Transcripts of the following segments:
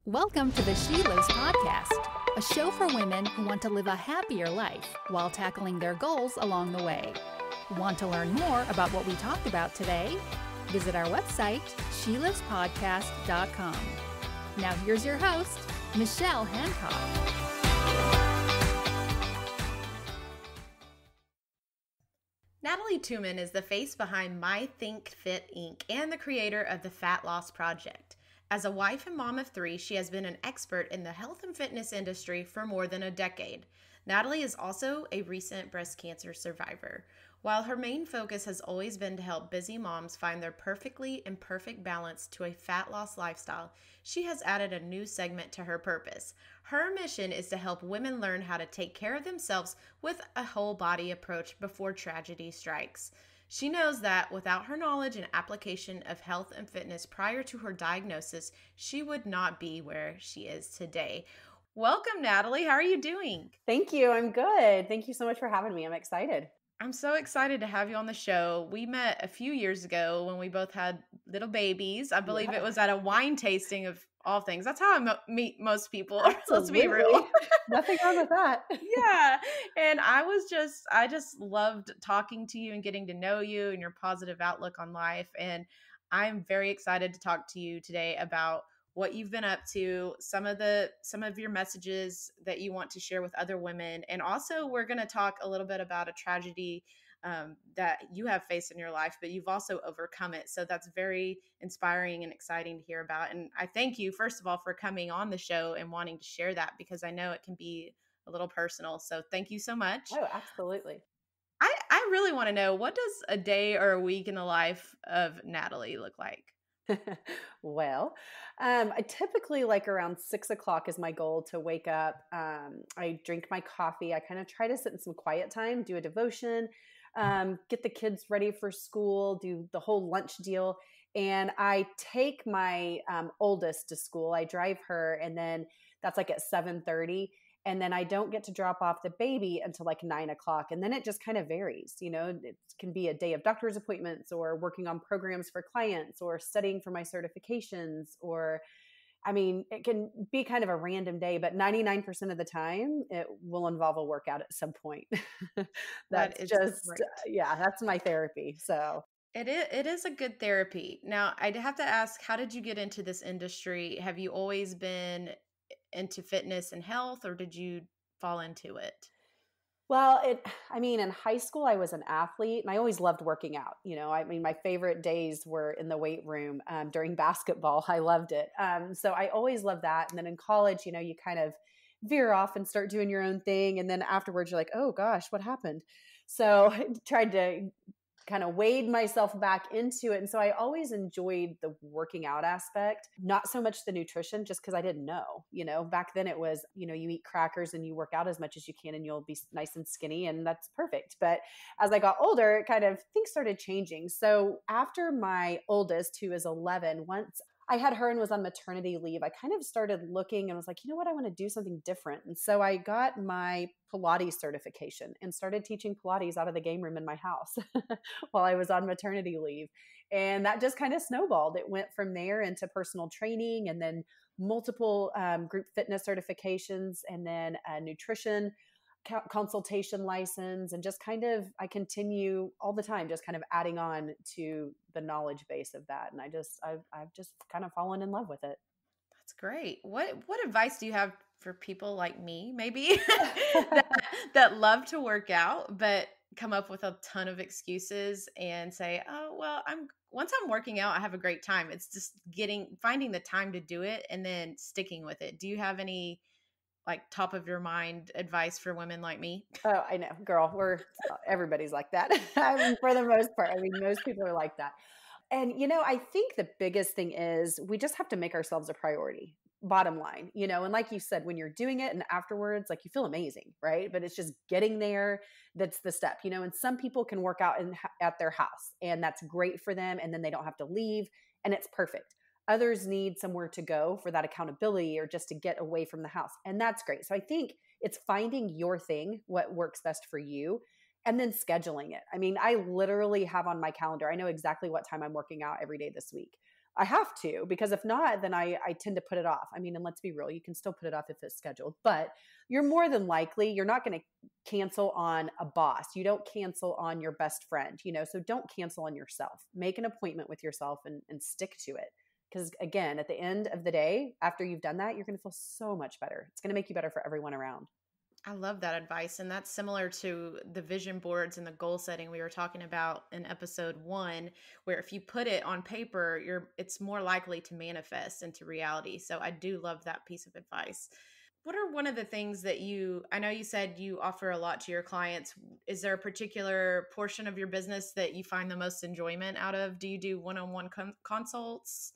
Welcome to the She Lives podcast, a show for women who want to live a happier life while tackling their goals along the way. Want to learn more about what we talked about today? Visit our website, shelivespodcast.com. Now here's your host, Michelle Hancock. Natalie Tuman is the face behind My Think Fit Inc. and the creator of the Fat Loss Project. As a wife and mom of three, she has been an expert in the health and fitness industry for more than a decade. Natalie is also a recent breast cancer survivor. While her main focus has always been to help busy moms find their perfectly imperfect balance to a fat loss lifestyle, she has added a new segment to her purpose. Her mission is to help women learn how to take care of themselves with a whole body approach before tragedy strikes. She knows that without her knowledge and application of health and fitness prior to her diagnosis, she would not be where she is today. Welcome, Natalie. How are you doing? Thank you. I'm good. Thank you so much for having me. I'm excited. I'm so excited to have you on the show. We met a few years ago when we both had little babies. I believe it was at a wine tasting of all things. That's how I meet most people. Let's be real. Nothing wrong with that. Yeah. And I just loved talking to you and getting to know you and your positive outlook on life. And I'm very excited to talk to you today about what you've been up to, some of your messages that you want to share with other women. And also we're going to talk a little bit about a tragedy that you have faced in your life, but you've also overcome it. So that's very inspiring and exciting to hear about. And I thank you, first of all, for coming on the show and wanting to share that, because I know it can be a little personal. So thank you so much. Oh, absolutely. I really want to know, what does a day or a week in the life of Natalie look like? Well, I typically like around 6 o'clock is my goal to wake up. I drink my coffee. I kind of try to sit in some quiet time, do a devotion, get the kids ready for school, do the whole lunch deal. And I take my oldest to school. I drive her, and then that's like at 7:30. And then I don't get to drop off the baby until like 9 o'clock. And then it just kind of varies. You know, it can be a day of doctor's appointments or working on programs for clients or studying for my certifications, or, I mean, it can be kind of a random day, but 99% of the time it will involve a workout at some point. That's just, yeah, that's my therapy. So it is a good therapy. Now, I'd have to ask, how did you get into this industry? Have you always been into fitness and health, or did you fall into it? Well, in high school, I was an athlete and I always loved working out. You know, I mean, my favorite days were in the weight room during basketball. I loved it. So I always loved that. And then in college, you know, you kind of veer off and start doing your own thing. And then afterwards, you're like, oh gosh, what happened? So I tried to kind of wade myself back into it. And so I always enjoyed the working out aspect, not so much the nutrition, just because I didn't know. You know, back then it was, you know, you eat crackers and you work out as much as you can and you'll be nice and skinny, and that's perfect. But as I got older, it kind of, things started changing. So after my oldest, who is 11, once I had her and was on maternity leave, I kind of started looking and was like, you know what, I want to do something different. And so I got my Pilates certification and started teaching Pilates out of the game room in my house while I was on maternity leave. And that just kind of snowballed. It went from there into personal training, and then multiple group fitness certifications, and then nutrition consultation license, and just kind of, I continue all the time, just kind of adding on to the knowledge base of that. And I've just kind of fallen in love with it. That's great. What advice do you have for people like me, maybe that love to work out, but come up with a ton of excuses and say, oh, well, once I'm working out, I have a great time. It's just finding the time to do it and then sticking with it. Do you have any like top of your mind advice for women like me? Oh, I know, girl, everybody's like that. I mean, for the most part, I mean, most people are like that. And, you know, I think the biggest thing is we just have to make ourselves a priority, bottom line, you know, and like you said, when you're doing it and afterwards, like, you feel amazing, right? But it's just getting there. That's the step, you know, and some people can work out at their house, and that's great for them. And then they don't have to leave, and it's perfect. Others need somewhere to go for that accountability or just to get away from the house. And that's great. So I think it's finding your thing, what works best for you, and then scheduling it. I mean, I literally have on my calendar, I know exactly what time I'm working out every day this week. I have to, because if not, then I tend to put it off. I mean, and let's be real, you can still put it off if it's scheduled, but you're more than likely, you're not going to cancel on a boss. You don't cancel on your best friend, so don't cancel on yourself. Make an appointment with yourself and stick to it. Because again, at the end of the day, after you've done that, you're going to feel so much better. It's going to make you better for everyone around. I love that advice. And that's similar to the vision boards and the goal setting we were talking about in episode 1, where if you put it on paper, it's more likely to manifest into reality. So I do love that piece of advice. What are one of the things that I know you said you offer a lot to your clients. Is there a particular portion of your business that you find the most enjoyment out of? Do you do one-on-one consults?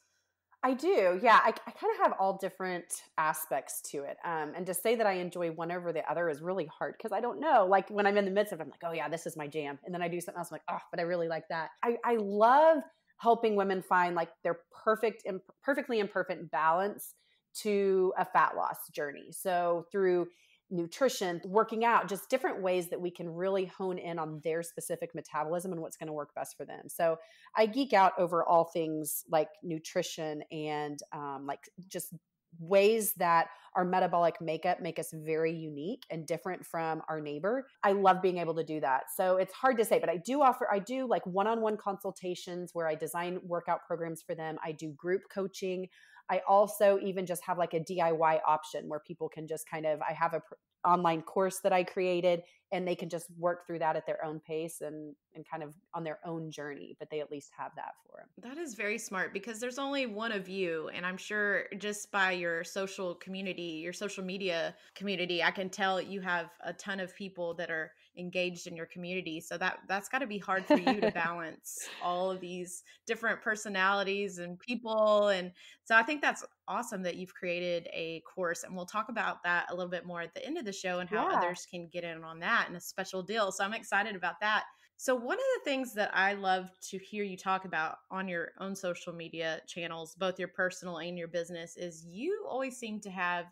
I do. Yeah. I kind of have all different aspects to it. And to say that I enjoy one over the other is really hard because I don't know. Like when I'm in the midst of it, I'm like, oh yeah, this is my jam. And then I do something else. I'm like, oh, but I really like that. I love helping women find like their perfectly imperfect balance to a fat loss journey. So through nutrition, working out, just different ways that we can really hone in on their specific metabolism and what's going to work best for them. So I geek out over all things like nutrition and like just ways that our metabolic makeup make us very unique and different from our neighbor. I love being able to do that. So it's hard to say, but I do like one-on-one consultations where I design workout programs for them. I do group coaching. I also even just have like a DIY option where people can just I have a online course that I created and they can just work through that at their own pace and kind of on their own journey, but they at least have that for them. That is very smart because there's only one of you. And I'm sure just by your social media community, I can tell you have a ton of people that are engaged in your community. So that's got to be hard for you to balance all of these different personalities and people. And so I think that's awesome that you've created a course, and we'll talk about that a little bit more at the end of the show and how others can get in on that and a special deal. So I'm excited about that. So one of the things that I love to hear you talk about on your own social media channels, both your personal and your business, is you always seem to have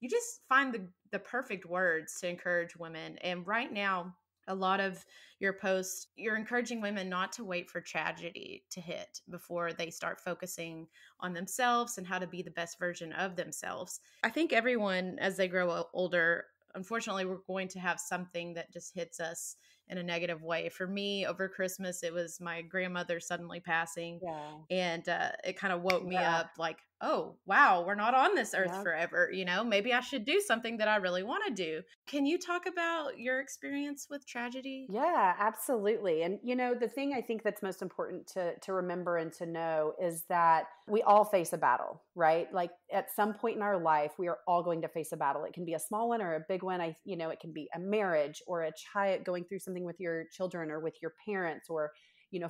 you just find the perfect words to encourage women. And right now, a lot of your posts, you're encouraging women not to wait for tragedy to hit before they start focusing on themselves and how to be the best version of themselves. I think everyone, as they grow older, unfortunately, we're going to have something that just hits us in a negative way. For me, over Christmas, it was my grandmother suddenly passing. Yeah. And it kind of woke me up like, oh, wow, we're not on this earth forever. Maybe I should do something that I really want to do. Can you talk about your experience with tragedy? Yeah, absolutely. And, the thing I think that's most important to remember and to know is that we all face a battle, right? Like at some point in our life, we are all going to face a battle. It can be a small one or a big one. It can be a marriage or a child going through something with your children or with your parents or,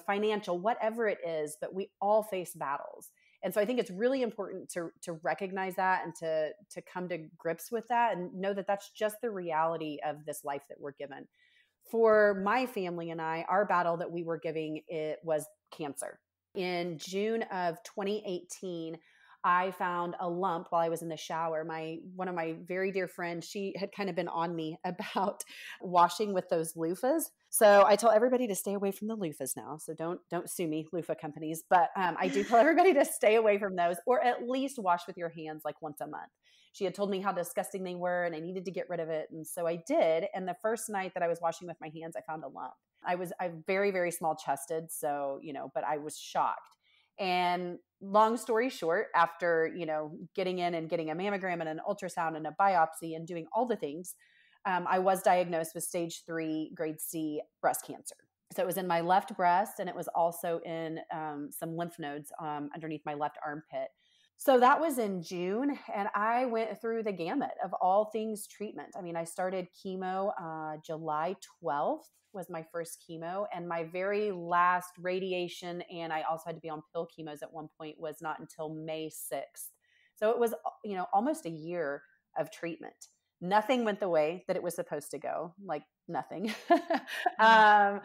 financial, whatever it is, but we all face battles. And so I think it's really important to recognize that and to come to grips with that and know that that's just the reality of this life that we're given. For my family and I, our battle that we were giving, it was cancer. In June of 2018, I found a lump while I was in the shower. One of my very dear friends, she had kind of been on me about washing with those loofahs. So I tell everybody to stay away from the loofahs now. So don't sue me, loofah companies. But I do tell everybody to stay away from those, or at least wash with your hands like once a month. She had told me how disgusting they were and I needed to get rid of it. And so I did. And the first night that I was washing with my hands, I found a lump. I'm very, very small chested. So, but I was shocked. And long story short, after, getting in and getting a mammogram and an ultrasound and a biopsy and doing all the things, I was diagnosed with stage 3 grade C breast cancer. So it was in my left breast and it was also in some lymph nodes underneath my left armpit. So that was in June, and I went through the gamut of all things treatment. I mean, I started chemo July 12th was my first chemo, and my very last radiation, and I also had to be on pill chemos at one point, was not until May 6th. So it was, almost a year of treatment. Nothing went the way that it was supposed to go, like nothing. From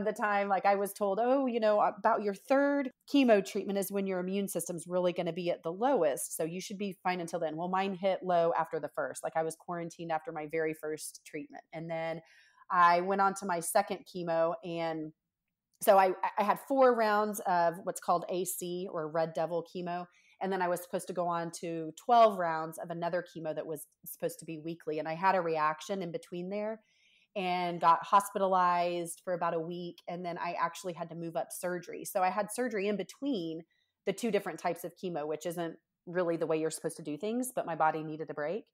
the time like I was told, about your third chemo treatment is when your immune system's really going to be at the lowest. So you should be fine until then. Well, mine hit low after the first. Like I was quarantined after my very first treatment. And then I went on to my second chemo, and So I had 4 rounds of what's called AC, or red devil chemo. And then I was supposed to go on to 12 rounds of another chemo that was supposed to be weekly. And I had a reaction in between there and got hospitalized for about a week. And then I actually had to move up surgery. So I had surgery in between the 2 different types of chemo, which isn't really the way you're supposed to do things, but my body needed a break.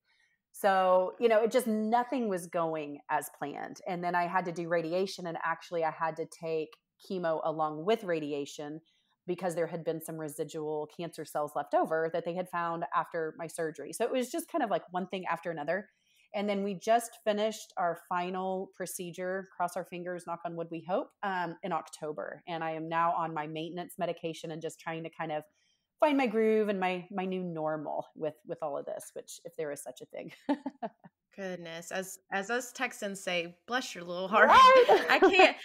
So, it just, nothing was going as planned. And then I had to do radiation, and actually I had to take chemo along with radiation because there had been some residual cancer cells left over that they had found after my surgery. So it was just kind of like one thing after another. And then we just finished our final procedure, cross our fingers, knock on wood, we hope, in October. And I am now on my maintenance medication and just trying to kind of find my groove and my new normal with all of this, which, if there is such a thing. Goodness, as us Texans say, bless your little heart. Right? I can't.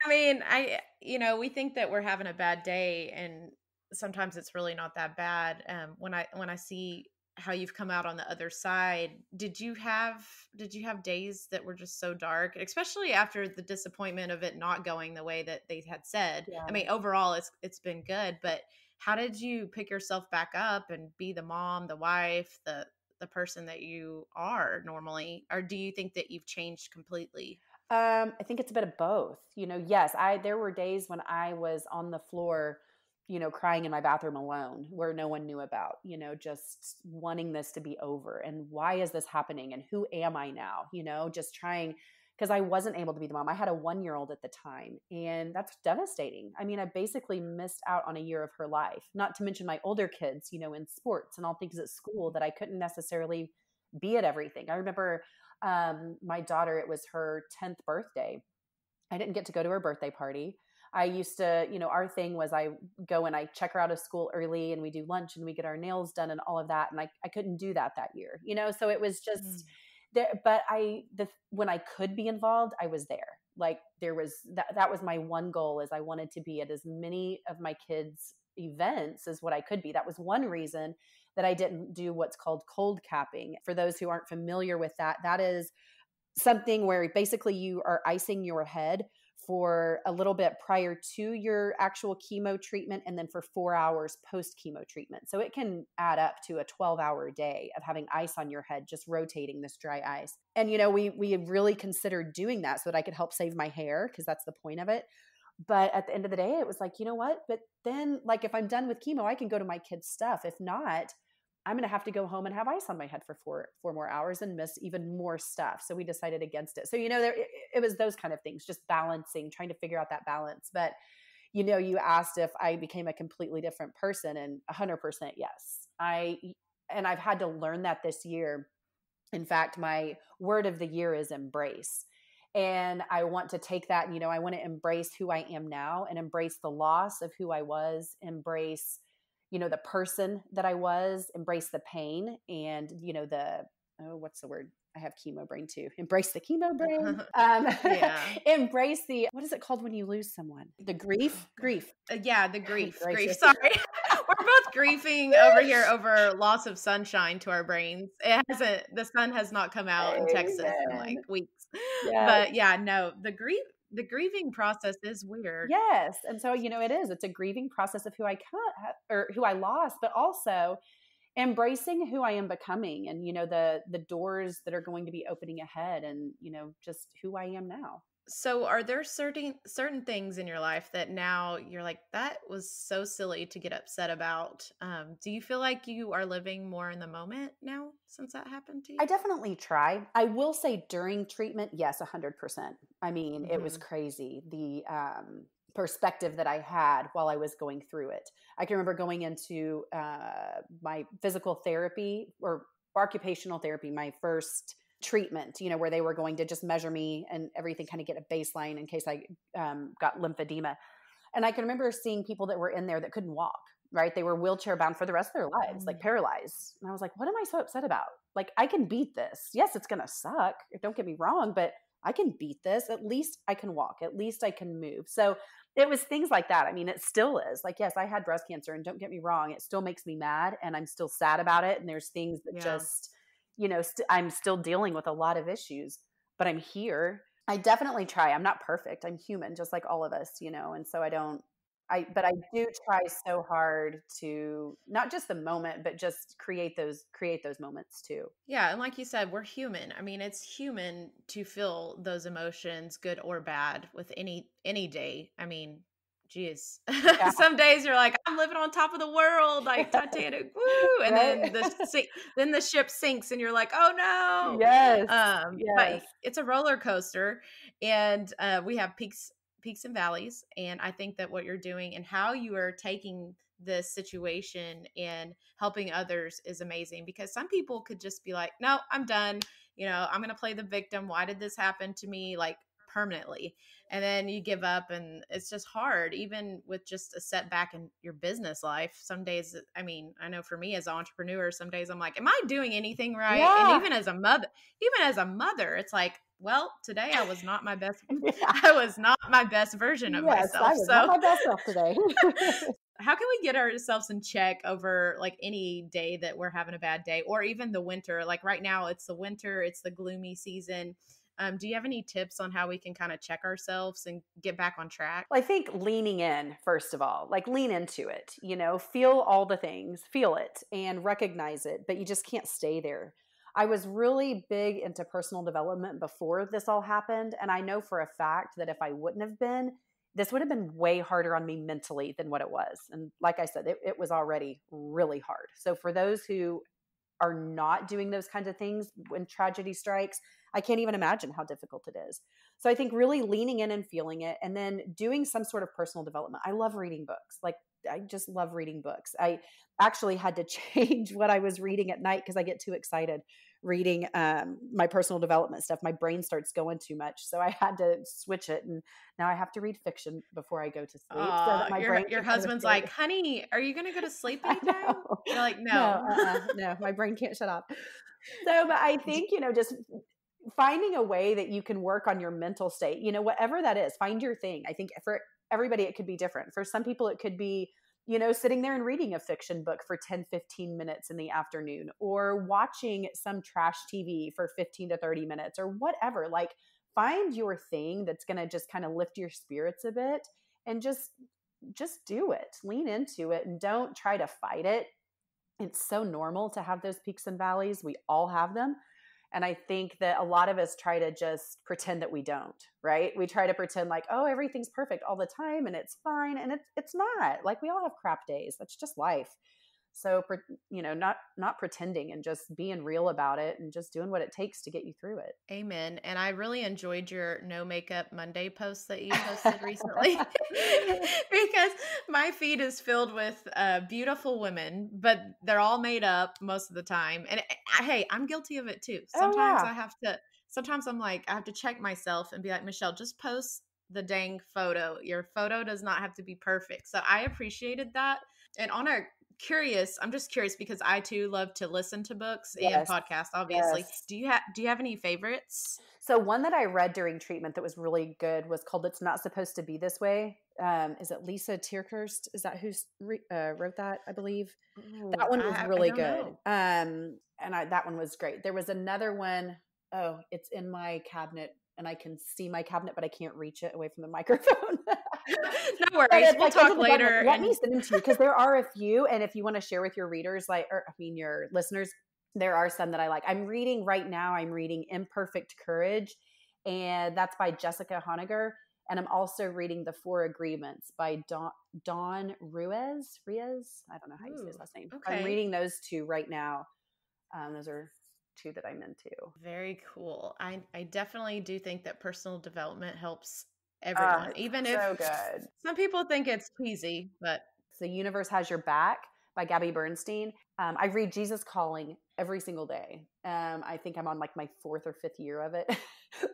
I mean, we think that we're having a bad day, and sometimes it's really not that bad. When I see how you've come out on the other side, did you have days that were just so dark, especially after the disappointment of it not going the way that they had said? Yeah. I mean, overall, it's been good, but how did you pick yourself back up and be the mom, the wife, the person that you are normally? Or do you think that you've changed completely? I think it's a bit of both. Yes, there were days when I was on the floor, crying in my bathroom alone, where no one knew about, just wanting this to be over. And why is this happening? And who am I now? Just trying, because I wasn't able to be the mom. I had a 1-year-old at the time, and that's devastating. I mean, I basically missed out on a year of her life, not to mention my older kids, in sports and all things at school, that I couldn't necessarily be at everything. I remember my daughter, it was her 10th birthday. I didn't get to go to her birthday party. I used to, our thing was I go and I check her out of school early, and we do lunch and we get our nails done and all of that. And I couldn't do that year, so it was just there. But when I could be involved, I was there. Like, there was, that was my one goal, is I wanted to be at as many of my kids' events as what I could be. That was one reason that I didn't do what's called cold capping. For those who aren't familiar with that, that is something where basically you are icing your head for a little bit prior to your actual chemo treatment, and then for 4 hours post chemo treatment. So it can add up to a 12-hour day of having ice on your head, just rotating this dry ice. And, we really considered doing that so that I could help save my hair, because that's the point of it. But at the end of the day, it was like, you know what? But then, like, if I'm done with chemo, I can go to my kids' stuff. If not, I'm going to have to go home and have ice on my head for four more hours and miss even more stuff. So we decided against it. So, it was those kind of things, just balancing, trying to figure out that balance. But, you asked if I became a completely different person, and 100% yes. And I've had to learn that this year. In fact, my word of the year is embrace. And I want to take that, I want to embrace who I am now, and embrace the loss of who I was, embrace the person that I was, embrace the pain, and, what's the word? I have chemo brain too. Embrace the chemo brain. Yeah. Embrace what is it called when you lose someone? The grief? Grief. Yeah, the grief. Gracious. Sorry. We're both grieving over here over loss of sunshine to our brains. The sun has not come out in Texas in like weeks. Yes. But yeah, no, the grieving process is weird. Yes. And so, it is. It's a grieving process of who I or who I lost, but also embracing who I am becoming, and, the doors that are going to be opening ahead, and, just who I am now. So are there certain things in your life that now you're like, that was so silly to get upset about? Do you feel like you are living more in the moment now since that happened to you? I definitely try. I will say during treatment, yes, 100%. I mean, It was crazy. The perspective that I had while I was going through it. I can remember going into my physical therapy or occupational therapy, my first treatment, where they were going to just measure me and everything, kind of get a baseline in case I got lymphedema. And I can remember seeing people that were in there that couldn't walk, right? They were wheelchair bound for the rest of their lives, like paralyzed. And I was like, what am I so upset about? Like, I can beat this. Yes, it's going to suck. Don't get me wrong, but I can beat this. At least I can walk. At least I can move. So it was things like that. I mean, it still is. Like, yes, I had breast cancer, and don't get me wrong, it still makes me mad, and I'm still sad about it. And there's things that just, I'm still dealing with a lot of issues, but I'm here. I definitely try. I'm not perfect. I'm human, just like all of us, and so but I do try so hard to not just the moment, but just create those moments too. Yeah, and like you said, we're human. I mean, it's human to feel those emotions, good or bad, with any day. I mean, geez, Yeah. some days you're like, I'm living on top of the world, like Titanic, woo, and then Right? the ship sinks, and you're like, oh Yes. no. But Yes. it's a roller coaster, and we have peaks and valleys, and I think that what you're doing and how you are taking this situation and helping others is amazing, because some people could just be like, no, I'm done. I'm going to play the victim. Why did this happen to me? Like, permanently. And then you give up, and it's just hard, even with just a setback in your business life. Some days, I mean, I know for me as an entrepreneur, some days I'm like, am I doing anything right? And Yeah. even as a mother, it's like, well, today I was not my best. Yeah. I was not my best version of Yes, I myself. was not So my best self today. how can we get ourselves in check over like any day that we're having a bad day, or even the winter? Like right now, it's the winter, it's the gloomy season. Do you have any tips on how we can kind of check ourselves and get back on track? Well, I think leaning in, first of all, like lean into it, feel all the things, feel it and recognize it, but you just can't stay there. I was really big into personal development before this all happened. And I know for a fact that if I wouldn't have been, this would have been way harder on me mentally than what it was. And like I said, it was already really hard. So for those who are not doing those kinds of things when tragedy strikes, I can't even imagine how difficult it is. So I think really leaning in and feeling it, and then doing some sort of personal development. I love reading books. Like, I just love reading books. I actually had to change what I was reading at night because I get too excited reading my personal development stuff. My brain starts going too much. So I had to switch it. And now I have to read fiction before I go to sleep so that my Your brain your can kind of husband's escape. like, honey, are you gonna go to sleep I anytime? know. You're like, No, no. no, my brain can't shut off. So, but I think, just finding a way that you can work on your mental state, whatever that is, find your thing. I think for everybody, it could be different. For some people, it could be, sitting there and reading a fiction book for 10, 15 minutes in the afternoon, or watching some trash TV for 15 to 30 minutes, or whatever. Like, find your thing that's going to just kind of lift your spirits a bit, and just do it, lean into it, and don't try to fight it. It's so normal to have those peaks and valleys. We all have them. And I think that a lot of us try to just pretend that we don't, right? We try to pretend like, oh, everything's perfect all the time and it's fine. And it's not. Like, we all have crap days. That's just life. So, not pretending, and just being real about it, and just doing what it takes to get you through it. Amen. And I really enjoyed your no makeup Monday post that you posted recently, because my feed is filled with beautiful women, but they're all made up most of the time. And hey, I'm guilty of it too. Oh, yeah. Sometimes I'm like, I have to check myself and be like, Michelle, just post the dang photo. Your photo does not have to be perfect. So I appreciated that. And I'm just curious, because I too love to listen to books and Yes. podcasts, obviously. Yes. Do you have any favorites? So one that I read during treatment that was really good was called "It's Not Supposed to Be This Way." Is it Lisa Tierkhurst? Is that who wrote that? I believe that Ooh, one was I really don't good. know. That one was great. There was another one. Oh, it's in my cabinet, and I can see my cabinet, but I can't reach it away from the microphone. No worries. We'll talk later. Let me send them to you, because there are a few, and if you want to share with your readers, your listeners, there are some that I like. I'm reading right now. I'm reading Imperfect Courage, and that's by Jessica Honegger. And I'm also reading The Four Agreements by Dawn Ruiz. I don't know how you say his last name. Okay. I'm reading those two right now. Those are two that I'm into. Very cool. I definitely do think that personal development helps everyone, even if so good. Some people think it's cheesy, but The Universe Has Your Back by Gabby Bernstein. I read Jesus Calling every single day. I think I'm on like my 4th or 5th year of it,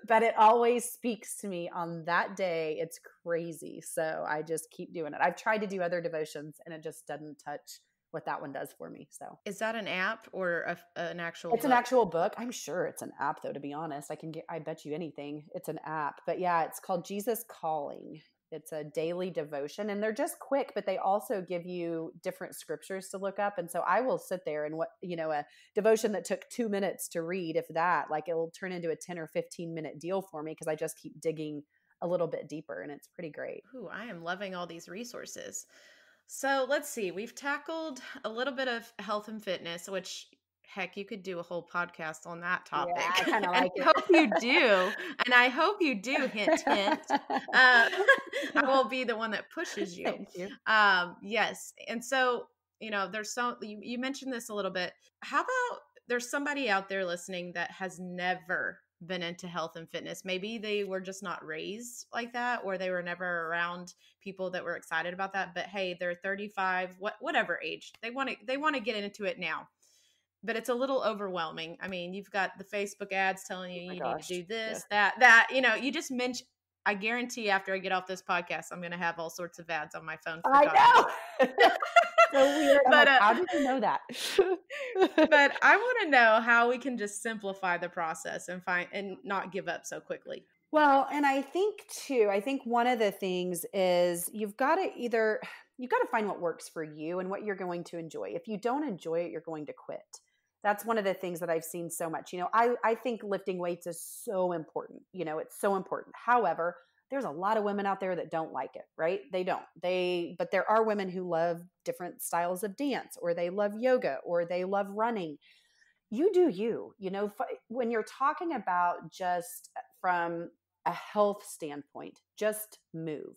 but it always speaks to me on that day. It's crazy. So I just keep doing it. I've tried to do other devotions, and it just doesn't touch what that one does for me. So is that an app or an actual It's an actual book. I'm sure it's an app, though, to be honest. I bet you anything. It's an app. But yeah, it's called Jesus Calling. It's a daily devotion, and they're just quick, but they also give you different scriptures to look up. And so I will sit there and a devotion that took 2 minutes to read, if that, like it will turn into a 10 or 15-minute deal for me because I just keep digging a little bit deeper, and it's pretty great. Ooh, I am loving all these resources. So let's see. We've tackled a little bit of health and fitness, which heck, you could do a whole podcast on that topic. Yeah, I kind of And like I hope you do. And I hope you do, hint, hint. I will be the one that pushes you. Thank you. Yes. And so, there's you mentioned this a little bit. How about there's somebody out there listening that has never been into health and fitness? Maybe they were just not raised like that, or they were never around people that were excited about that. But hey, they're 35, whatever age, they want to get into it now. But it's a little overwhelming. I mean, you've got the Facebook ads telling you need to do this, that, you just mentioned, I guarantee after I get off this podcast, I'm going to have all sorts of ads on my phone. I know. So weird. But how did you know that? But I want to know how we can just simplify the process and not give up so quickly. Well, and I think one of the things is you've got to find what works for you and what you're going to enjoy. If you don't enjoy it, you're going to quit. That's one of the things that I've seen so much. I think lifting weights is so important. It's so important. However, there's a lot of women out there that don't like it, right? They don't. But there are women who love different styles of dance, or they love yoga, or they love running. You do you. When you're talking about just from a health standpoint, just move.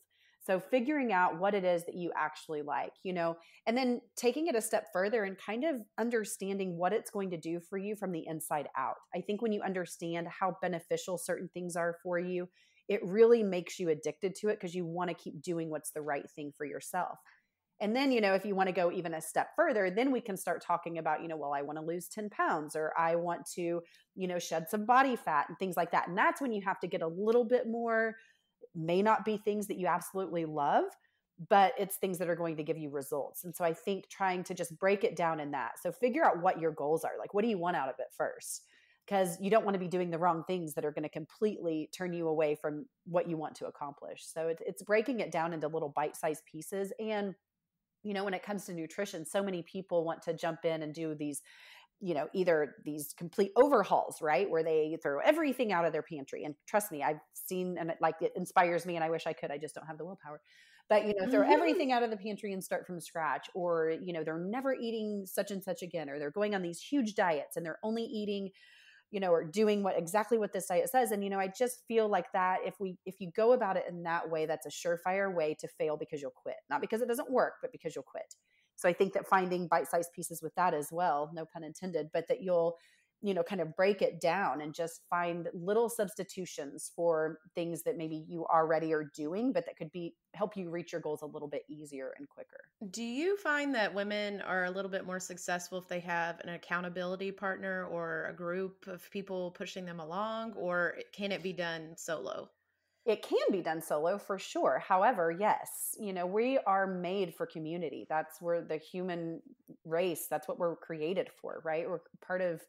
So figuring out what it is that you actually like, and then taking it a step further and kind of understanding what it's going to do for you from the inside out. I think when you understand how beneficial certain things are for you, it really makes you addicted to it because you want to keep doing what's the right thing for yourself. And then, if you want to go even a step further, then we can start talking about, well, I want to lose 10 pounds, or I want to, shed some body fat and things like that. And that's when you have to get a little bit more. May not be things that you absolutely love, but it's things that are going to give you results. And so I think trying to just break it down in that. So figure out what your goals are. Like, what do you want out of it first? Because you don't want to be doing the wrong things that are going to completely turn you away from what you want to accomplish. So it's breaking it down into little bite-sized pieces. And, when it comes to nutrition, so many people want to jump in and do these, either these complete overhauls, right? Where they throw everything out of their pantry. And trust me, I've seen, and it inspires me, and I wish I could, I just don't have the willpower. But, throw everything out of the pantry and start from scratch. Or, they're never eating such and such again, or they're going on these huge diets and they're only eating, or doing exactly what this diet says. And, I just feel like that if you go about it in that way, that's a surefire way to fail, because you'll quit. Not because it doesn't work, but because you'll quit. So I think that finding bite-sized pieces with that as well, no pun intended, but that you'll, kind of break it down and just find little substitutions for things that maybe you already are doing, but that could help you reach your goals a little bit easier and quicker. Do you find that women are a little bit more successful if they have an accountability partner or a group of people pushing them along, or can it be done solo? It can be done solo for sure. However, yes, we are made for community. That's where the human race, that's what we're created for, right? We're part of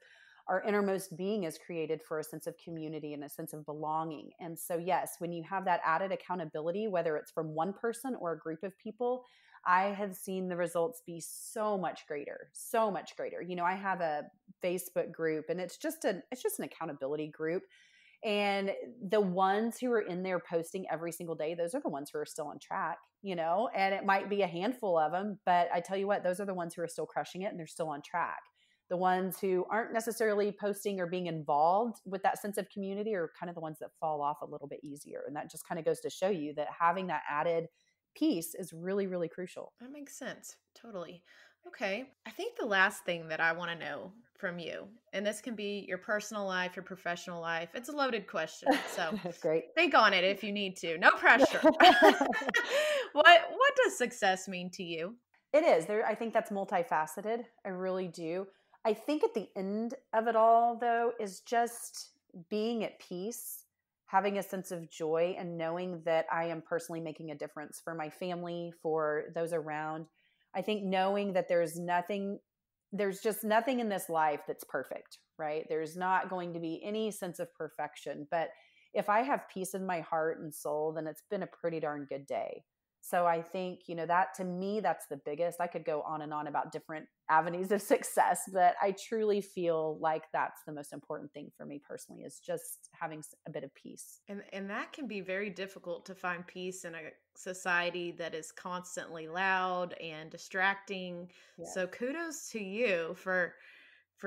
our innermost being is created for a sense of community and a sense of belonging. And so, yes, when you have that added accountability, whether it's from one person or a group of people, I have seen the results be so much greater, so much greater. I have a Facebook group, and it's just an accountability group. And the ones who are in there posting every single day, those are the ones who are still on track, and it might be a handful of them, but I tell you what, those are the ones who are still crushing it and they're still on track. The ones who aren't necessarily posting or being involved with that sense of community are kind of the ones that fall off a little bit easier. And that just kind of goes to show you that having that added piece is really, really crucial. That makes sense. Totally. Okay. I think the last thing that I want to know from you, and this can be your personal life, your professional life. It's a loaded question. So Great. Think on it if you need to. No pressure. What does success mean to you? It is. I think that's multifaceted. I really do. I think at the end of it all, though, is just being at peace, having a sense of joy, and knowing that I am personally making a difference for my family, for those around. I think knowing that there's just nothing in this life that's perfect, right? There's not going to be any sense of perfection, but if I have peace in my heart and soul, then it's been a pretty darn good day. So I think, that to me, that's the biggest. I could go on and on about different avenues of success, but I truly feel like that's the most important thing for me personally, is just having a bit of peace. And that can be very difficult to find peace in a society that is constantly loud and distracting. Yes. So kudos to you for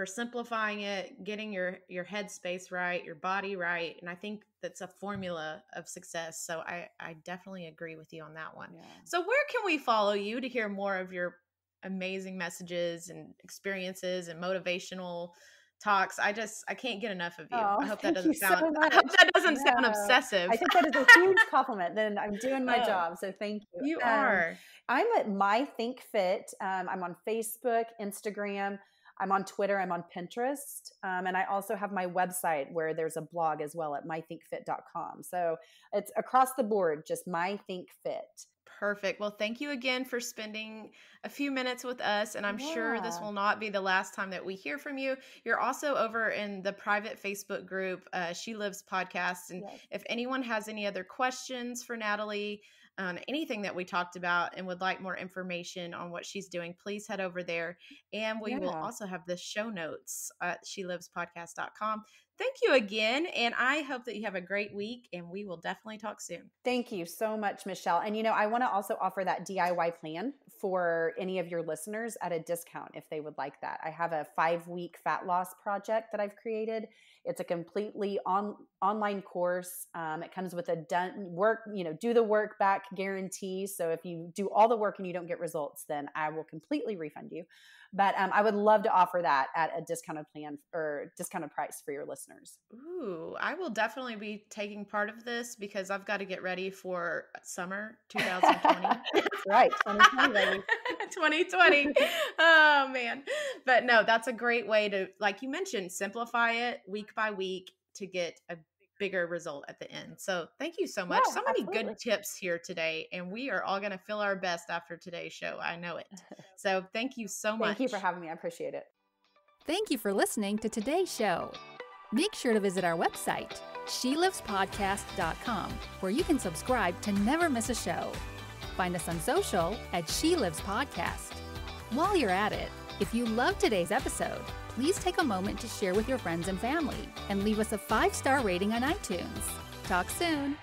simplifying it, getting your headspace right, your body right. And I think that's a formula of success. So I definitely agree with you on that one. Yeah. So where can we follow you to hear more of your amazing messages and experiences and motivational talks? I can't get enough of you. Oh, I hope that doesn't so sound sound obsessive. I think that is a huge compliment. Then I'm doing my job. So thank you. You are. I'm at My Think Fit. I'm on Facebook, Instagram. I'm on Twitter, I'm on Pinterest, and I also have my website where there's a blog as well at mythinkfit.com. So it's across the board, just My Think Fit. Perfect. Well, thank you again for spending a few minutes with us, and I'm sure this will not be the last time that we hear from you. You're also over in the private Facebook group, She Lives Podcast, and if anyone has any other questions for Natalie, anything that we talked about and would like more information on what she's doing, please head over there. And we will also have the show notes at shelivespodcast.com. Thank you again. And I hope that you have a great week, and we will definitely talk soon. Thank you so much, Michelle. And, I want to also offer that DIY plan for any of your listeners at a discount if they would like that. I have a 5-week fat loss project that I've created. It's a completely online course. It comes with a do the work back guarantee. So if you do all the work and you don't get results, then I will completely refund you. But I would love to offer that at a discounted plan or discounted price for your listeners. Ooh, I will definitely be taking part of this because I've got to get ready for summer 2020. That's right. 2020, baby. 2020. Oh, man. But no, that's a great way to, like you mentioned, simplify it week by week to get a bigger result at the end. So thank you so much. So many good tips here today, and we are all going to feel our best after today's show. I know it. So thank you so much. Thank you for having me. I appreciate it. Thank you for listening to today's show. Make sure to visit our website, shelivespodcast.com, where you can subscribe to never miss a show. Find us on social at She Lives Podcast. While you're at it, if you loved today's episode, please take a moment to share with your friends and family and leave us a 5-star rating on iTunes. Talk soon.